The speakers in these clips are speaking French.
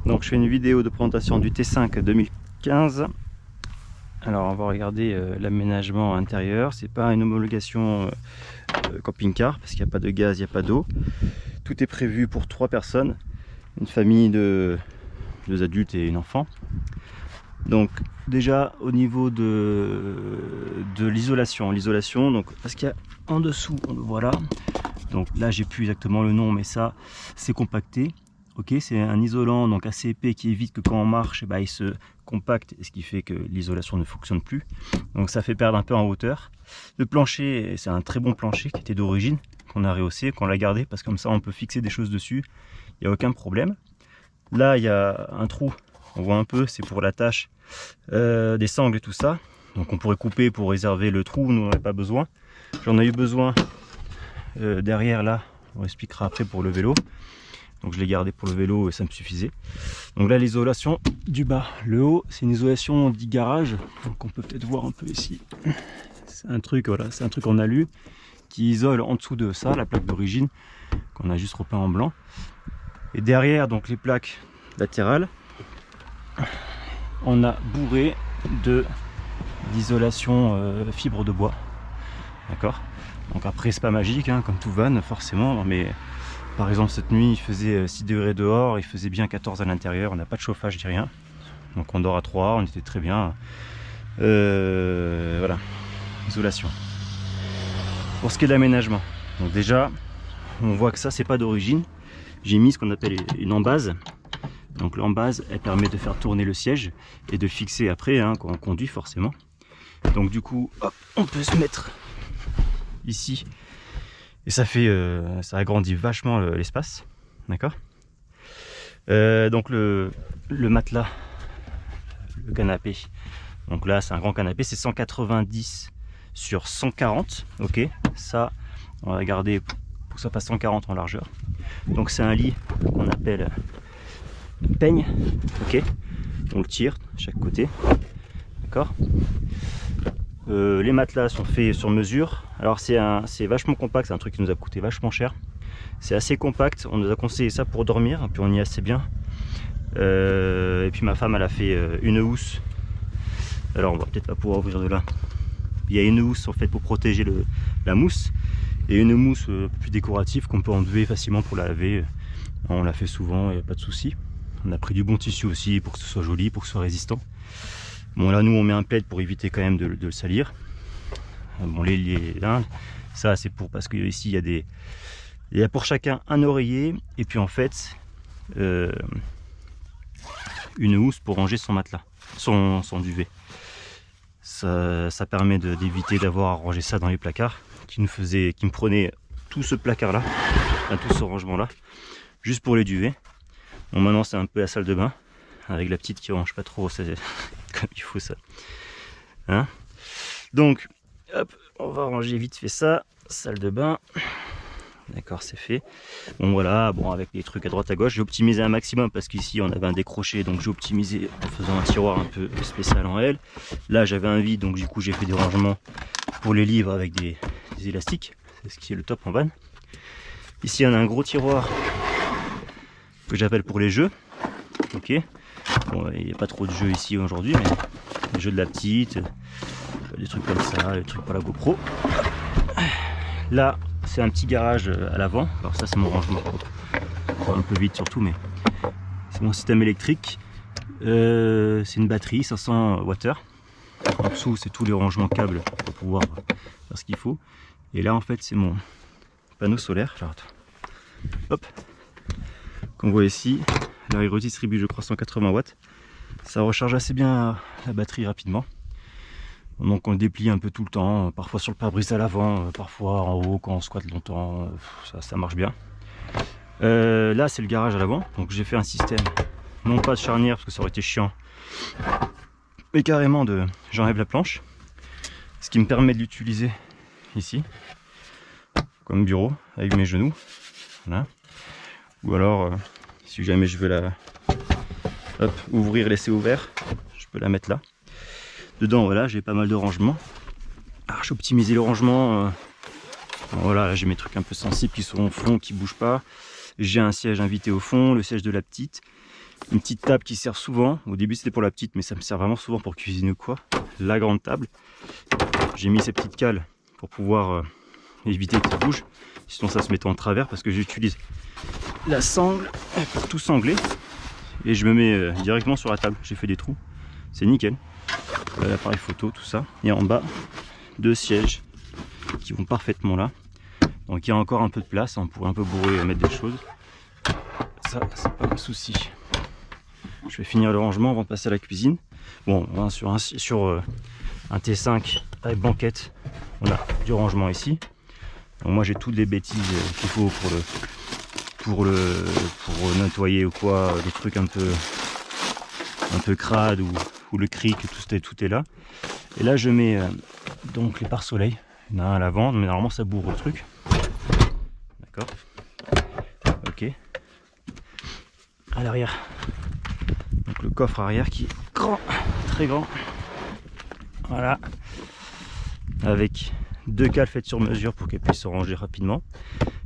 Donc je fais une vidéo de présentation du T5 2015. Alors on va regarder l'aménagement intérieur. C'est pas une homologation camping-car parce qu'il n'y a pas de gaz, il n'y a pas d'eau. Tout est prévu pour 3 personnes, une famille de 2 adultes et une enfant. Donc déjà au niveau de l'isolation, donc parce qu'il y a en dessous, voilà. Donc là j'ai plus exactement le nom, mais ça c'est compacté. Ok, c'est un isolant donc assez épais qui évite que quand on marche, bah, il se compacte, ce qui fait que l'isolation ne fonctionne plus. Donc ça fait perdre un peu en hauteur. Le plancher, c'est un très bon plancher qui était d'origine, qu'on a rehaussé, qu'on l'a gardé, parce que comme ça on peut fixer des choses dessus, il n'y a aucun problème. Là il y a un trou, on voit un peu, c'est pour l'attache des sangles et tout ça. Donc on pourrait couper pour réserver le trou, nous on n'en a pas besoin. J'en ai eu besoin derrière là, on expliquera après pour le vélo. Donc je l'ai gardé pour le vélo et ça me suffisait. Donc là l'isolation du bas, le haut c'est une isolation dit garage. Donc on peut peut-être voir un peu ici. C'est un truc, voilà, c'est un truc en alu qui isole en dessous de ça, la plaque d'origine qu'on a juste repeint en blanc. Et derrière donc les plaques latérales, on a bourré d'isolation fibre de bois. D'accord. Donc après c'est pas magique hein, comme tout van forcément, mais par exemple cette nuit il faisait 6 degrés dehors, il faisait bien 14 à l'intérieur, on n'a pas de chauffage ni rien. Donc on dort à 3, on était très bien. Voilà, isolation. Pour ce qui est de l'aménagement, donc déjà on voit que ça c'est pas d'origine. J'ai mis ce qu'on appelle une embase. Donc l'embase elle permet de faire tourner le siège et de le fixer après hein, quand on conduit forcément. Donc du coup hop, on peut se mettre ici. Et ça fait, ça agrandit vachement l'espace, d'accord. Donc le matelas, le canapé, donc là c'est un grand canapé, c'est 190 sur 140, ok. Ça, on va garder pour que ça fasse 140 en largeur. Donc c'est un lit qu'on appelle peigne, ok. On le tire de chaque côté, d'accord. Les matelas sont faits sur mesure. Alors c'est vachement compact, c'est un truc qui nous a coûté vachement cher. C'est assez compact, on nous a conseillé ça pour dormir, puis on y est assez bien. Et puis ma femme elle a fait une housse. Alors on va peut-être pas pouvoir ouvrir de là. Il y a une housse en fait pour protéger la mousse. Et une mousse plus décorative qu'on peut enlever facilement pour la laver. On l'a fait souvent, il n'y a pas de souci. On a pris du bon tissu aussi pour que ce soit joli, pour que ce soit résistant. Bon là nous on met un plaid pour éviter quand même de le salir. Bon là, ça c'est pour parce que ici il y a pour chacun un oreiller et puis en fait une housse pour ranger son matelas, son duvet. Ça permet d'éviter d'avoir à ranger ça dans les placards qui me prenait tout ce placard là, enfin, tout ce rangement là, juste pour les duvets. Bon maintenant c'est un peu la salle de bain avec la petite qui range pas trop comme il faut ça hein. Donc hop, on va ranger vite fait ça, salle de bain, d'accord, c'est fait. Bon voilà, bon avec les trucs à droite à gauche, j'ai optimisé un maximum parce qu'ici on avait un décroché, donc j'ai optimisé en faisant un tiroir un peu spécial en L. Là j'avais un vide, donc du coup j'ai fait des rangements pour les livres avec des élastiques, c'est ce qui est le top en van. Ici on a un gros tiroir que j'appelle pour les jeux, ok. Bon, il n'y a pas trop de jeux ici aujourd'hui, mais les jeux de la petite, des trucs comme ça, des trucs pour la GoPro. Là, c'est un petit garage à l'avant. Alors ça, c'est mon rangement. Un peu vite surtout, mais c'est mon système électrique. C'est une batterie 500 Wh. En dessous, c'est tous les rangements câbles pour pouvoir faire ce qu'il faut. Et là, en fait, c'est mon panneau solaire. Alors, hop, qu'on voit ici. Là, il redistribue, je crois, 180 watts. Ça recharge assez bien la batterie rapidement. Donc on le déplie un peu tout le temps, parfois sur le pare-brise à l'avant, parfois en haut quand on squatte longtemps, ça marche bien. Là c'est le garage à l'avant, donc j'ai fait un système, non pas de charnière parce que ça aurait été chiant, mais carrément j'enlève la planche, ce qui me permet de l'utiliser ici, comme bureau, avec mes genoux, voilà. Ou alors, si jamais je veux ouvrir, laisser ouvert, je peux la mettre là. Dedans, voilà, j'ai pas mal de rangements. Alors, j'ai optimisé le rangement. Voilà, j'ai mes trucs un peu sensibles qui sont au fond, qui bougent pas. J'ai un siège invité au fond, le siège de la petite. Une petite table qui sert souvent. Au début c'était pour la petite, mais ça me sert vraiment souvent pour cuisiner ou quoi. La grande table. J'ai mis ces petites cales pour pouvoir éviter qu'ils bougent. Sinon ça se mettait en travers parce que j'utilise la sangle pour tout sangler. Et je me mets directement sur la table. J'ai fait des trous. C'est nickel. L'appareil photo, tout ça. Et en bas, 2 sièges qui vont parfaitement là. Donc il y a encore un peu de place. On pourrait un peu bourrer et mettre des choses. Ça, c'est pas un souci. Je vais finir le rangement avant de passer à la cuisine. Bon, hein, sur un T5 avec banquette, on a du rangement ici. Donc moi j'ai toutes les bêtises qu'il faut pour nettoyer ou quoi, des trucs un peu crades ou le cric, tout est là. Et là je mets donc les pare-soleil. Il y en a un à l'avant, mais normalement ça bourre le truc. D'accord. Ok. À l'arrière. Donc le coffre arrière qui est grand, très grand. Voilà. Avec 2 cales faites sur mesure pour qu'elles puissent se ranger rapidement.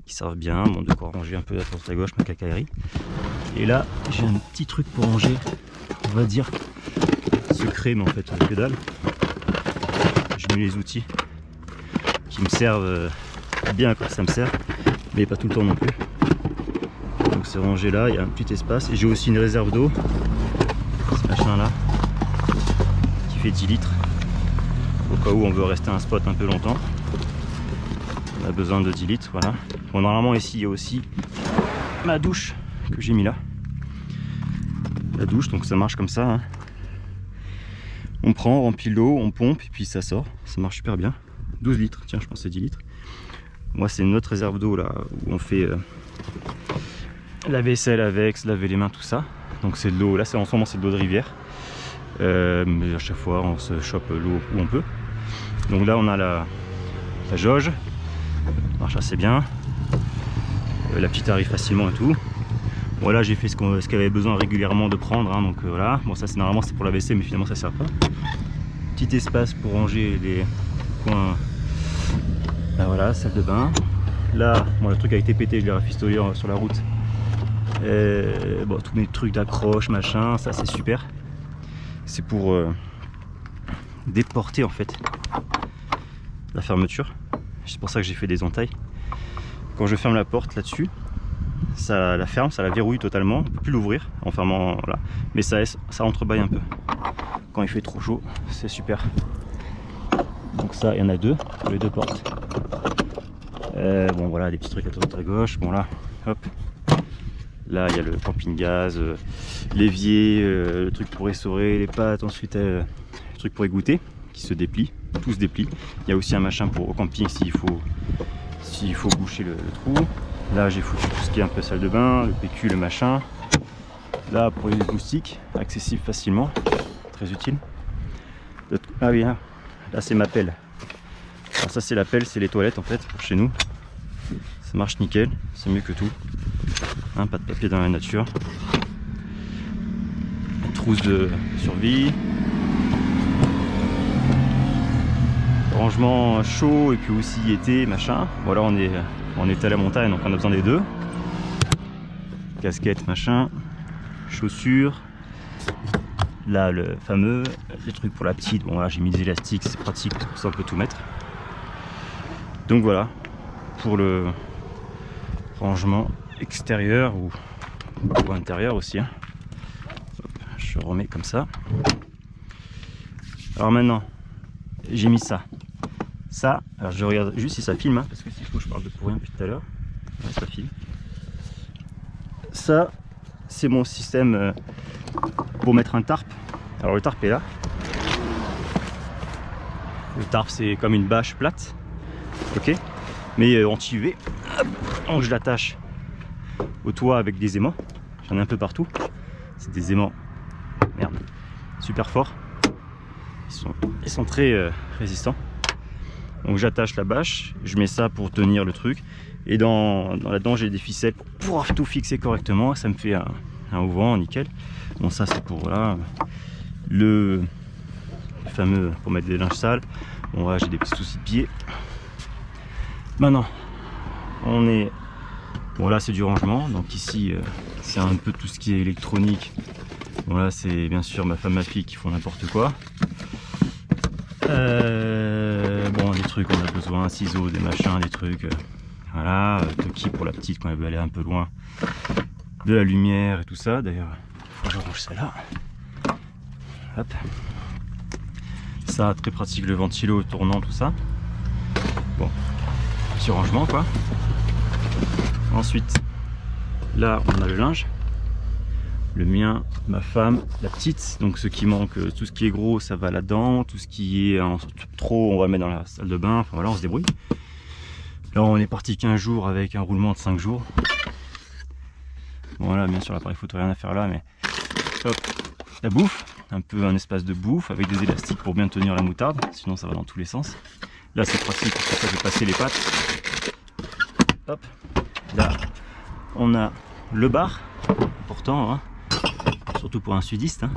Qui servent bien, bon, de quoi ranger un peu à droite à gauche ma cacaillerie. Et là j'ai un petit truc pour ranger, on va dire secret, mais en fait que dalle. Je mets les outils qui me servent bien quand ça me sert, mais pas tout le temps non plus. Donc c'est rangé là, il y a un petit espace. Et j'ai aussi une réserve d'eau, ce machin là, qui fait 10 litres. Au cas où on veut rester à un spot un peu longtemps. On a besoin de 10 litres, voilà. Bon, normalement ici il y a aussi ma douche que j'ai mis là. La douche, donc ça marche comme ça. Hein. On prend, on remplit l'eau, on pompe et puis ça sort. Ça marche super bien. 12 litres, tiens je pensais 10 litres. Moi c'est notre réserve d'eau là où on fait la vaisselle avec, se laver les mains, tout ça. Donc c'est de l'eau, là en ce moment c'est de l'eau de rivière. Mais à chaque fois on se chope l'eau où on peut. Donc là on a la jauge, marche assez bien. La petite arrive facilement et tout. Voilà, j'ai fait ce qu'il avait besoin régulièrement de prendre, hein, donc voilà. Bon ça c'est normalement c'est pour la WC mais finalement ça sert pas. Petit espace pour ranger les coins. Ben voilà, salle de bain. Là, bon, le truc a été pété, je l'ai rafistolé sur la route. Bon, tous mes trucs d'accroche, machin, ça c'est super. C'est pour déporter en fait la fermeture. C'est pour ça que j'ai fait des entailles. Quand je ferme la porte là-dessus, ça la ferme, ça la verrouille totalement. On ne peut plus l'ouvrir en fermant, voilà. Mais ça entrebâille un peu. Quand il fait trop chaud, c'est super. Donc ça, il y en a 2 pour les 2 portes. Bon voilà, des petits trucs à droite à gauche. Bon là, hop. Là, il y a le camping-gaz, l'évier, le truc pour essorer les pâtes. Ensuite, le truc pour égoutter qui se déplie. Tout se déplie. Il y a aussi un machin pour au camping s'il faut boucher le trou. Là, j'ai foutu tout ce qui est un peu salle de bain, le PQ, le machin. Là, pour les moustiques, accessible facilement. Très utile. Ah oui, là c'est ma pelle. Alors ça c'est la pelle, c'est les toilettes en fait pour chez nous. Ça marche nickel, c'est mieux que tout. Hein, pas de papier dans la nature. Une trousse de survie. Rangement chaud et puis aussi été, machin. Voilà, on est à la montagne donc on a besoin des 2. Casquette, machin. Chaussures. Là le fameux, les trucs pour la petite, bon là j'ai mis des élastiques, c'est pratique, ça on peut tout mettre. Donc voilà, pour le rangement extérieur ou intérieur aussi. Hein. Hop, je remets comme ça. Alors maintenant, j'ai mis ça. Ça, alors je regarde juste si ça filme, hein, parce que s'il faut je parle de pour rien depuis tout à l'heure. Ouais, ça filme. Ça, c'est mon système pour mettre un tarp. Alors le tarp est là. Le tarp c'est comme une bâche plate. Ok. Mais anti-UV. Donc je l'attache au toit avec des aimants. J'en ai un peu partout. C'est des aimants. Merde. Super forts. Ils sont très résistants. Donc j'attache la bâche. Je mets ça pour tenir le truc. Et là-dedans j'ai des ficelles pour pouvoir tout fixer correctement. Ça me fait un auvent nickel. Bon ça c'est pour voilà, le fameux pour mettre des linges sales. Bon là j'ai des petits soucis de pied. Maintenant on est Bon là c'est du rangement, donc ici c'est un peu tout ce qui est électronique. Bon là c'est bien sûr ma femme, ma fille qui font n'importe quoi. Bon des trucs on a besoin, ciseaux, des machins, des trucs. Voilà, Toki pour la petite quand elle veut aller un peu loin. De la lumière et tout ça, d'ailleurs il faut que je range celle-là. Hop. Ça très pratique, le ventilo tournant, tout ça. Bon, petit rangement quoi. Ensuite, là on a le linge. Le mien, ma femme, la petite. Donc ce qui manque, tout ce qui est gros, ça va là-dedans. Tout ce qui est en trop, on va le mettre dans la salle de bain. Enfin voilà, on se débrouille. Là on est parti 15 jours avec un roulement de 5 jours. Bon voilà, bien sûr l'appareil photo, rien à faire là, mais hop, la bouffe. Un peu un espace de bouffe avec des élastiques pour bien tenir la moutarde. Sinon ça va dans tous les sens. Là c'est pratique, parce que ça fait passer les pattes. Hop. Là on a le bar, important, hein. Surtout pour un sudiste, hein.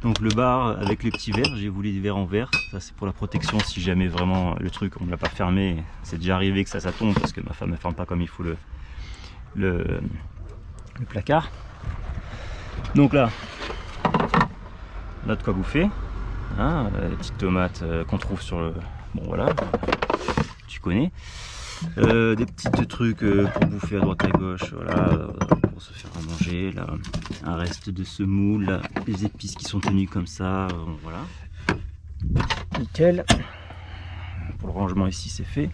Donc le bar avec les petits verres, j'ai voulu des verres en verre, ça c'est pour la protection si jamais vraiment le truc on ne l'a pas fermé. C'est déjà arrivé que ça tombe parce que ma femme ne ferme pas comme il faut le placard. Donc là de quoi bouffer, hein, les petites tomates qu'on trouve sur le... Bon voilà, tu connais. Des petits trucs pour bouffer à droite à gauche, voilà, pour se faire à manger. Là, un reste de semoule, là, les épices qui sont tenues comme ça, voilà. Nickel. Pour le rangement ici, c'est fait.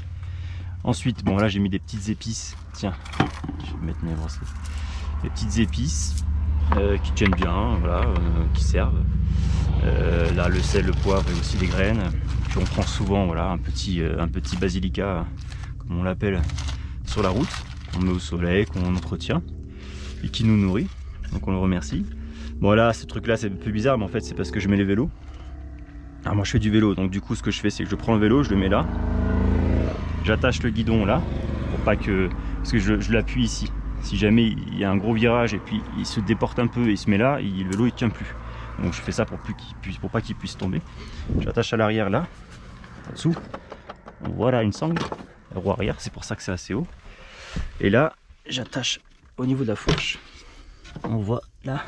Ensuite, bon là j'ai mis des petites épices. Tiens, je vais mettre mes bracelets. Des petites épices qui tiennent bien, voilà, qui servent. Là le sel, le poivre et aussi les graines. Puis on prend souvent, voilà, un petit basilica, comme on l'appelle, sur la route. On met au soleil, qu'on entretient et qui nous nourrit. Donc on le remercie. Bon là, ce truc là c'est un peu bizarre, mais en fait c'est parce que je mets les vélos. Alors moi je fais du vélo, donc du coup ce que je fais c'est que je prends le vélo, je le mets là. J'attache le guidon là, pour pas que... Parce que je l'appuie ici. Si jamais il y a un gros virage et puis il se déporte un peu et il se met là, le vélo il tient plus. Donc je fais ça pour pas qu'il puisse tomber. J'attache à l'arrière là, en dessous. Voilà une sangle, la roue arrière, c'est pour ça que c'est assez haut. Et là, j'attache au niveau de la fourche. On voit là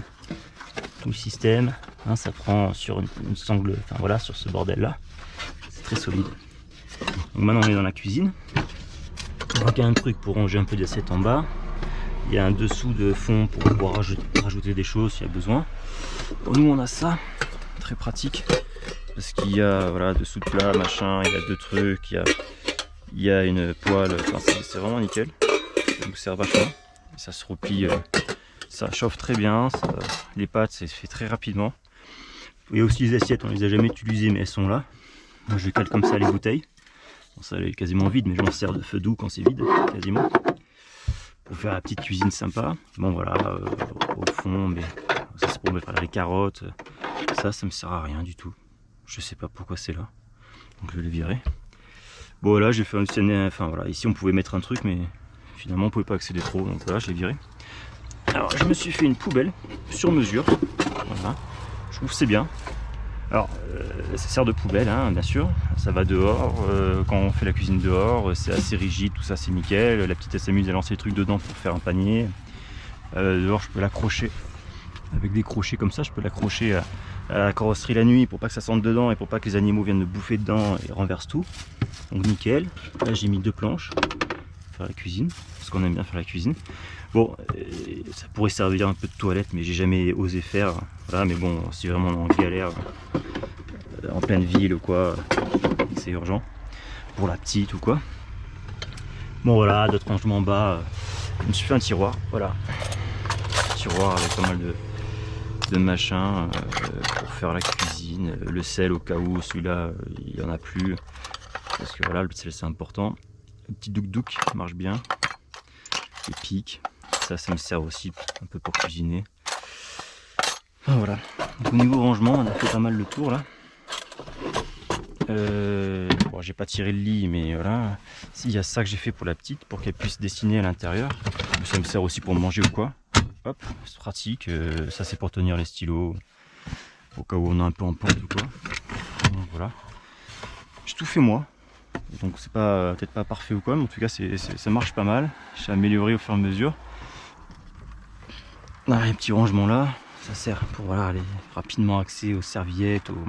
tout le système, hein, ça prend sur une sangle, enfin voilà, sur ce bordel là. C'est très solide. Donc maintenant on est dans la cuisine. Donc il y a un truc pour ranger un peu d'assiette en bas. Il y a un dessous de fond pour pouvoir rajouter des choses s'il y a besoin. Bon, nous on a ça, très pratique. Parce qu'il y a voilà, dessous de plat, machin, il y a deux trucs, il y a une poêle, enfin, c'est vraiment nickel. Ça nous sert vachement. Ça se replie, ça chauffe très bien, les pâtes c'est fait très rapidement. Et aussi les assiettes, on les a jamais utilisées mais elles sont là. Moi je cale comme ça les bouteilles. Bon, ça elle est quasiment vide mais je m'en sers de feu doux quand c'est vide, quasiment. Pour faire la petite cuisine sympa. Bon voilà, au fond, mais ça c'est pour me faire les carottes. Ça me sert à rien du tout. Je sais pas pourquoi c'est là. Donc je vais le virer. Bon là j'ai fait un... Enfin voilà, ici on pouvait mettre un truc mais finalement on pouvait pas accéder trop. Donc voilà, je l'ai viré. Alors je me suis fait une poubelle sur mesure. Voilà. Je trouve que c'est bien. Alors ça sert de poubelle hein, bien sûr. Ça va dehors. Quand on fait la cuisine dehors, c'est assez rigide, tout ça c'est nickel. La petite elle s'amuse à lancer les trucs dedans pour faire un panier. Dehors je peux l'accrocher avec des crochets comme ça. Je peux l'accrocher à la carrosserie la nuit pour pas que ça sente dedans et pour pas que les animaux viennent me bouffer dedans et renversent tout. Donc nickel. Là j'ai mis deux planches pour faire la cuisine parce qu'on aime bien faire la cuisine. Bon, ça pourrait servir un peu de toilette mais j'ai jamais osé faire. Voilà, mais bon, si vraiment on est en galère en pleine ville ou quoi, c'est urgent pour la petite ou quoi. Bon voilà, d'autres rangements en bas. Je me suis fait un tiroir, voilà, un tiroir avec pas mal de machin pour faire la cuisine, le sel au cas où celui-là il n'y en a plus parce que voilà, le sel c'est important. Le petit douk marche bien, les pics, ça me sert aussi un peu pour cuisiner. Voilà, donc, au niveau rangement on a fait pas mal le tour là. Bon, j'ai pas tiré le lit mais voilà, il y a ça que j'ai fait pour la petite pour qu'elle puisse dessiner à l'intérieur. Ça me sert aussi pour manger ou quoi. Hop, c'est pratique, ça c'est pour tenir les stylos au cas où on a un peu en pente ou quoi. Donc voilà, j'ai tout fait moi, Donc c'est pas peut-être pas parfait ou quoi, mais en tout cas ça marche pas mal. J'ai amélioré au fur et à mesure. Là, il y a un petit rangement là, ça sert pour voilà, aller rapidement accès aux serviettes, aux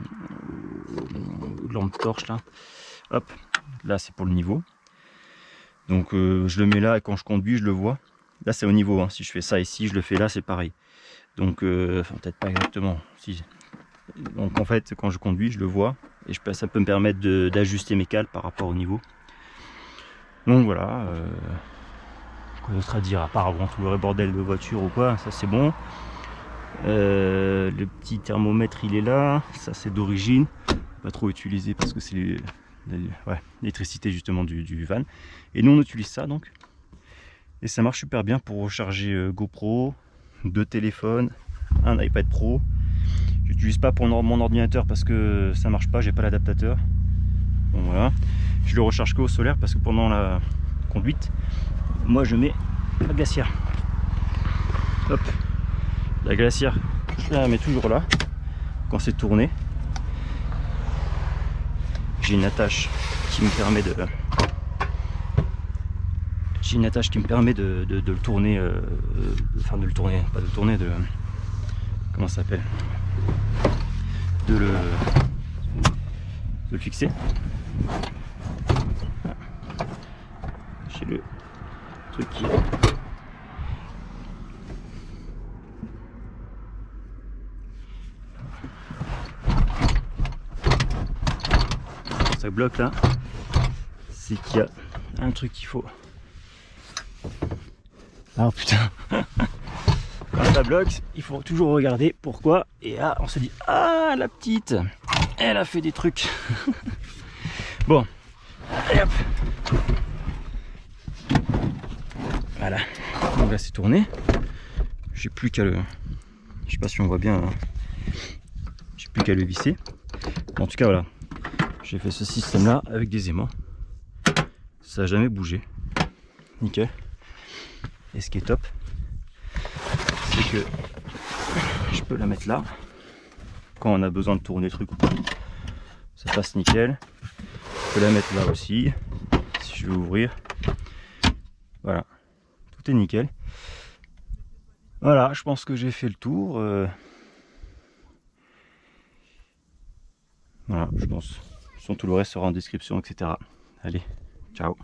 lampes torches là. Hop, là c'est pour le niveau. Donc je le mets là et quand je conduis je le vois. Là c'est au niveau, hein. Si je fais ça ici, je le fais là, c'est pareil. Donc enfin peut-être pas exactement. Si. Donc en fait quand je conduis je le vois et ça peut me permettre d'ajuster mes cales par rapport au niveau. Donc voilà. Quoi d'autre à dire à part avant tout le bordel de voiture ou quoi, ça c'est bon. Le petit thermomètre il est là, ça c'est d'origine, pas trop utilisé parce que c'est l'électricité justement du van. Et nous on utilise ça donc. Et ça marche super bien pour recharger GoPro, 2 téléphones, un iPad Pro. J'utilise pas pour mon ordinateur parce que ça marche pas, j'ai pas l'adaptateur. Bon voilà. Je le recharge que au solaire parce que pendant la conduite, moi je mets la glacière. Hop, la glacière, je la mets toujours là quand c'est tourné. J'ai une attache qui me permet de le tourner, enfin de le tourner, pas de le tourner, de comment ça s'appelle, de le fixer. J'ai le truc qui ça bloque là, c'est qu'il y a un truc qu'il faut. Ah putain. Quand ça bloque, il faut toujours regarder pourquoi. Et là, on se dit, ah la petite, elle a fait des trucs. Bon, allez hop. Voilà, donc là c'est tourné. J'ai plus qu'à le, je sais pas si on voit bien, hein. J'ai plus qu'à le visser. En tout cas voilà, j'ai fait ce système là avec des aimants. Ça n'a jamais bougé. Nickel. Et ce qui est top, c'est que je peux la mettre là quand on a besoin de tourner le truc ou pas. Ça passe nickel. Je peux la mettre là aussi si je veux ouvrir. Voilà, tout est nickel. Voilà, je pense que j'ai fait le tour. Voilà, je pense. Tout le reste sera en description, etc. Allez, ciao.